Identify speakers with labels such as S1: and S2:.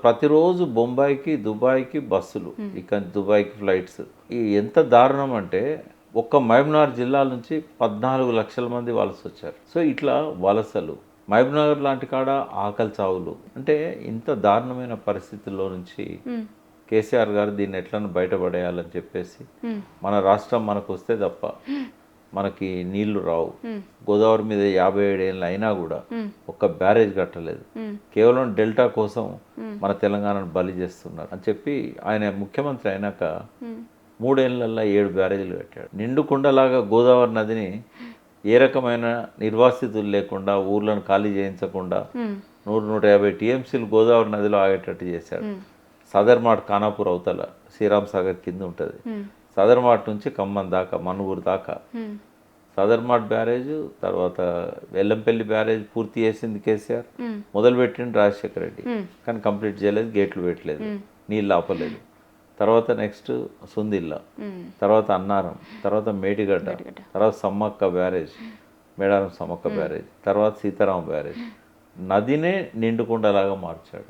S1: ప్రతిరోజు బొంబాయికి, దుబాయ్‌కి బస్సులు. ఇక్కడి నుంచి దుబాయ్‌కి ఫ్లైట్స్. ఎంత దారుణం అంటే ఒక్క మహబూబ్‌నగర్ జిల్లా నుంచి 14,00,000 మంది వలసొచ్చారు. సో, ఇట్లా వలసలు. మహబూబ్‌నగర్ లాంటి కాడ ఆకలి చావులు. అంటే ఇంత దారుణమైన పరిస్థితుల్లో నుంచి కేసీఆర్ గారు దీన్ని ఎట్లన్నా బయటపడేయాలని చెప్పేసి మన రాష్ట్రం మనకొస్తే తప్ప మనకి నీళ్లు రావు. గోదావరి మీద 57 ఏళ్ళు అయినా కూడా ఒక్క బ్యారేజ్ కట్టలేదు. కేవలం డెల్టా కోసం మన తెలంగాణను బలి చేస్తున్నారు అని చెప్పి ఆయన ముఖ్యమంత్రి అయినాక 3 ఏళ్లలో 7 బ్యారేజీలు కట్టాడు. నిండు కుండలాగా గోదావరి నదిని ఏ రకమైన నిర్వాసితులు లేకుండా ఊర్లను ఖాళీ చేయించకుండా 100-150 టీఎంసీలు గోదావరి నదిలో ఆగేటట్టు చేశాడు. సదర్మాట్ ఖానాపూర్ అవతల శ్రీరామ్ సాగర్ కింద ఉంటుంది. సదర్మాట్ నుంచి ఖమ్మం దాకా, మనుగూరు దాకా సదర్మాట్ బ్యారేజ్, తర్వాత వెల్లంపల్లి బ్యారేజ్ పూర్తి చేసింది కేసీఆర్. మొదలుపెట్టింది రాజశేఖర రెడ్డి, కానీ కంప్లీట్ చేయలేదు, గేట్లు పెట్టలేదు, నీళ్ళు ఆపలేదు. తర్వాత నెక్స్ట్ సుందిల్లా, తర్వాత అన్నారం, తర్వాత మేడిగడ్డ, తర్వాత సమ్మక్క బ్యారేజ్, మేడారం సమ్మక్క బ్యారేజ్, తర్వాత సీతారాం బ్యారేజ్. నదినే నిండుకుండలాగా మార్చాడు.